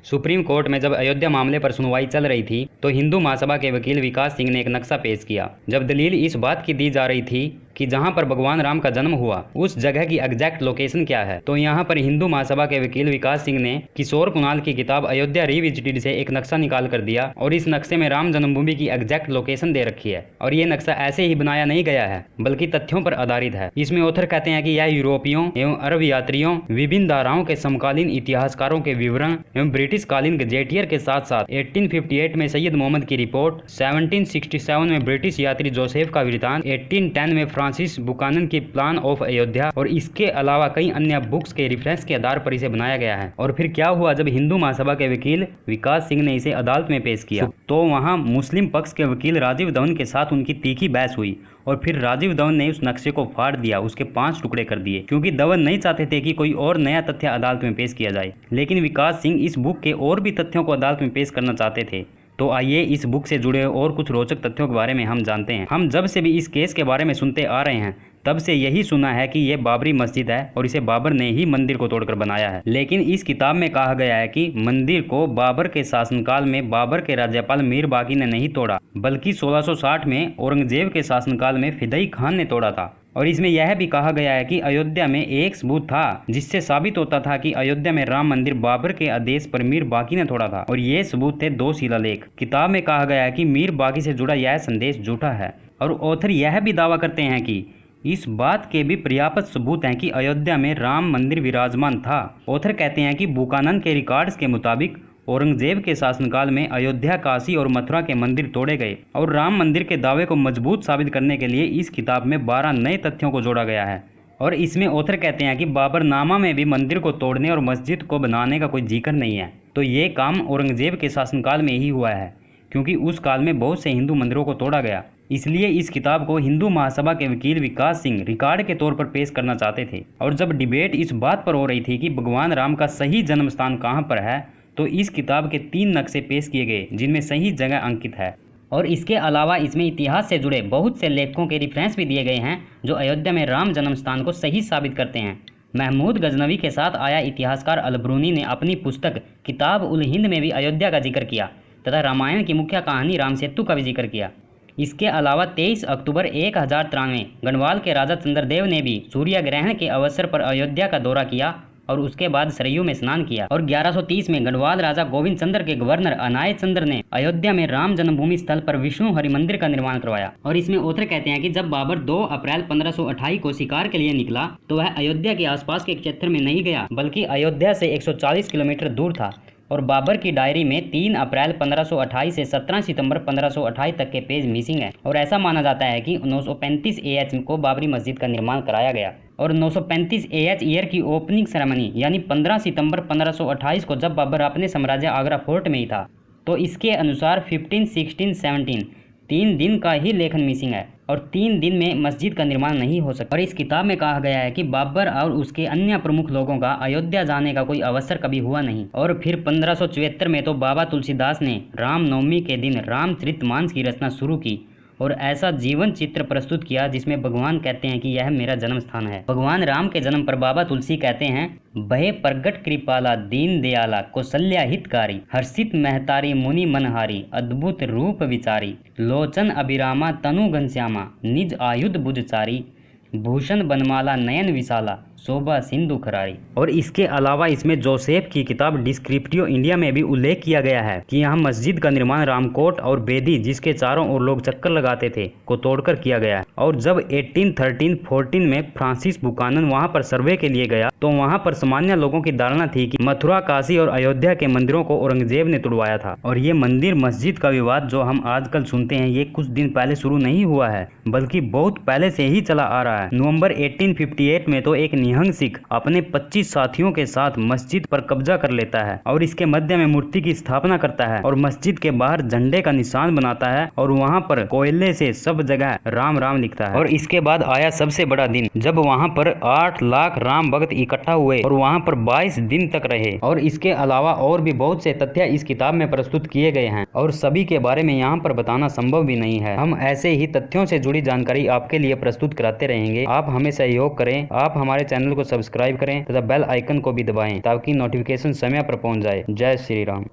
Supreme court में जब अयोध्या मामले पर सुनवाई चल रही थी तो हिंदू महासभा के वकील विकास सिंह ने एक नक्शा पेश किया। जब दलील इस बात की दी जा रही थी कि जहां पर भगवान राम का जन्म हुआ उस जगह की एग्जैक्ट लोकेशन क्या है, तो यहां पर हिंदू महासभा के वकील विकास सिंह ने किशोर कुणाल की किताब अयोध्या रिविजिटेड से एक नक्शा निकाल कर दिया और इस नक्शे में राम जन्मभूमि की एग्जैक्ट लोकेशन दे रखी है। और ये नक्शा ऐसे ही बनाया नहीं गया है बल्कि तथ्यों पर आधारित है। इसमें ऑथर कहते हैं कि यह यूरोपियों एवं अरब यात्रियों, विभिन्न धाराओं के समकालीन इतिहासकारों के विवरण एवं ब्रिटिश कालीन गजेटियर के साथ साथ 1858 में सैयद मोहम्मद की रिपोर्ट, 1767 में ब्रिटिश यात्री जोसेफ का वृत्तांत, 1810 में फ्रांसिस बुकानन की प्लान ऑफ अयोध्या और इसके अलावा कई अन्य बुक्स के रेफरेंस के आधार पर इसे बनाया गया है। और फिर क्या हुआ, जब हिंदू महासभा के वकील विकास सिंह ने इसे अदालत में पेश किया तो वहां मुस्लिम पक्ष के वकील राजीव धवन के साथ उनकी तीखी बहस हुई और फिर राजीव धवन ने उस नक्शे को फाड़ दिया, उसके 5 टुकड़े कर दिए, क्योंकि धवन नहीं चाहते थे कि कोई और नया तथ्य अदालत में पेश किया जाए। लेकिन विकास सिंह इस बुक के और भी तथ्यों को अदालत में पेश करना चाहते थे। तो आइए इस बुक से जुड़े और कुछ रोचक तथ्यों के बारे में हम जानते हैं। हम जब से भी इस केस के बारे में सुनते आ रहे हैं तब से यही सुना है कि यह बाबरी मस्जिद है और इसे बाबर ने ही मंदिर को तोड़कर बनाया है। लेकिन इस किताब में कहा गया है कि मंदिर को बाबर के शासनकाल में बाबर के राज्यपाल मीर बाकी ने नहीं तोड़ा, बल्कि 1660 में औरंगजेब के शासनकाल में फिदई खान ने तोड़ा था। और इसमें यह भी कहा गया है कि अयोध्या में एक सबूत था जिससे साबित होता था कि अयोध्या में राम मंदिर बाबर के आदेश पर मीर बाकी ने तोड़ा था, और ये सबूत थे 2 शिलालेख। किताब में कहा गया है कि मीर बाकी से जुड़ा यह संदेश झूठा है और ऑथर यह भी दावा करते हैं कि इस बात के भी पर्याप्त सबूत हैं कि अयोध्या में राम मंदिर विराजमान था। ऑथर कहते हैं कि बुकानन के रिकॉर्ड्स के मुताबिक औरंगजेब के शासनकाल में अयोध्या, काशी और मथुरा के मंदिर तोड़े गए और राम मंदिर के दावे को मजबूत साबित करने के लिए इस किताब में 12 नए तथ्यों को जोड़ा गया है। और इसमें ऑथर कहते हैं कि बाबरनामा में भी मंदिर को तोड़ने और मस्जिद को बनाने का कोई जिक्र नहीं है। तो ये काम औरंगजेब के शासनकाल में ही हुआ है, क्योंकि उस काल में बहुत से हिंदू मंदिरों को तोड़ा गया। इसलिए इस किताब को हिंदू महासभा के वकील विकास सिंह रिकॉर्ड के तौर पर पेश करना चाहते थे। और जब डिबेट इस बात पर हो रही थी कि भगवान राम का सही जन्म स्थान कहाँ पर है, तो इस किताब के 3 नक्शे पेश किए गए जिनमें सही जगह अंकित है। और इसके अलावा इसमें इतिहास से जुड़े बहुत से लेखकों के रेफरेंस भी दिए गए हैं जो अयोध्या में राम जन्म स्थान को सही साबित करते हैं। महमूद गजनवी के साथ आया इतिहासकार अलब्रूनी ने अपनी पुस्तक किताब उल हिंद में भी अयोध्या का जिक्र किया तथा रामायण की मुख्य कहानी राम सेतु का भी जिक्र किया। इसके अलावा 23 अक्टूबर 1093 गढ़वाल के राजा चंद्रदेव ने भी सूर्य ग्रहण के अवसर पर अयोध्या का दौरा किया और उसके बाद सरयू में स्नान किया। और 1130 में गढ़वाल राजा गोविंद चंद्र के गवर्नर अनाय चंद्र ने अयोध्या में राम जन्मभूमि स्थल पर विष्णु हरि मंदिर का निर्माण करवाया। और इसमें ऑथर कहते हैं कि जब बाबर 2 अप्रैल 1528 को शिकार के लिए निकला तो वह अयोध्या के आसपास के क्षेत्र में नहीं गया, बल्कि अयोध्या से 140 किलोमीटर दूर था। और बाबर की डायरी में 3 अप्रैल 1528 से 17 सितंबर 1528 तक के पेज मिसिंग है। और ऐसा माना जाता है कि 935 AH को बाबरी मस्जिद का निर्माण कराया गया। और 935 AH ईयर की ओपनिंग सेरेमनी यानी 15 सितंबर 1528 को जब बाबर अपने साम्राज्य आगरा फोर्ट में ही था, तो इसके अनुसार 15, 16, 17 3 दिन का ही लेखन मिसिंग है और 3 दिन में मस्जिद का निर्माण नहीं हो सकता। और इस किताब में कहा गया है कि बाबर और उसके अन्य प्रमुख लोगों का अयोध्या जाने का कोई अवसर कभी हुआ नहीं। और फिर 1574 में तो बाबा तुलसीदास ने रामनवमी के दिन रामचरितमानस की रचना शुरू की और ऐसा जीवन चित्र प्रस्तुत किया जिसमें भगवान कहते हैं कि यह मेरा जन्म स्थान है। भगवान राम के जन्म पर बाबा तुलसी कहते हैं, भय प्रगट कृपाला दीन दयाला कौशल्या हितकारी, हर्षित महतारी मुनि मनहारी, अद्भुत रूप विचारी, लोचन अभिरामा तनु घनश्यामा, निज आयुध बुझचारी, भूषण बनमाला नयन विशाला, शोभा सिंधु खरारी। और इसके अलावा इसमें जोसेफ की किताब डिस्क्रिप्टिव इंडिया में भी उल्लेख किया गया है कि यहाँ मस्जिद का निर्माण रामकोट और बेदी जिसके चारों ओर लोग चक्कर लगाते थे को तोड़कर किया गया है। और जब 1813-14 में फ्रांसिस बुकानन वहाँ पर सर्वे के लिए गया तो वहाँ पर सामान्य लोगों की धारणा थी कि मथुरा, काशी और अयोध्या के मंदिरों को औरंगजेब ने तुड़वाया था। और ये मंदिर मस्जिद का विवाद जो हम आजकल सुनते हैं ये कुछ दिन पहले शुरू नहीं हुआ है, बल्कि बहुत पहले से ही चला आ रहा है। नवंबर 1858 में तो एक निहंग सिख अपने 25 साथियों के साथ मस्जिद पर कब्जा कर लेता है और इसके मध्य में मूर्ति की स्थापना करता है और मस्जिद के बाहर झंडे का निशान बनाता है और वहाँ पर कोयले से सब जगह राम राम लिखता है। और इसके बाद आया सबसे बड़ा दिन जब वहाँ पर 8 लाख राम भक्त इकट्ठा हुए और वहाँ पर 22 दिन तक रहे। और इसके अलावा और भी बहुत से तथ्य इस किताब में प्रस्तुत किए गए हैं और सभी के बारे में यहाँ पर बताना संभव भी नहीं है। हम ऐसे ही तथ्यों से जुड़ी जानकारी आपके लिए प्रस्तुत कराते रहेंगे। आप हमें सहयोग करें। आप हमारे चैनल चैनल को सब्सक्राइब करें तथा बेल आइकन को भी दबाएं ताकि नोटिफिकेशन समय पर पहुंच जाए। जय श्री राम।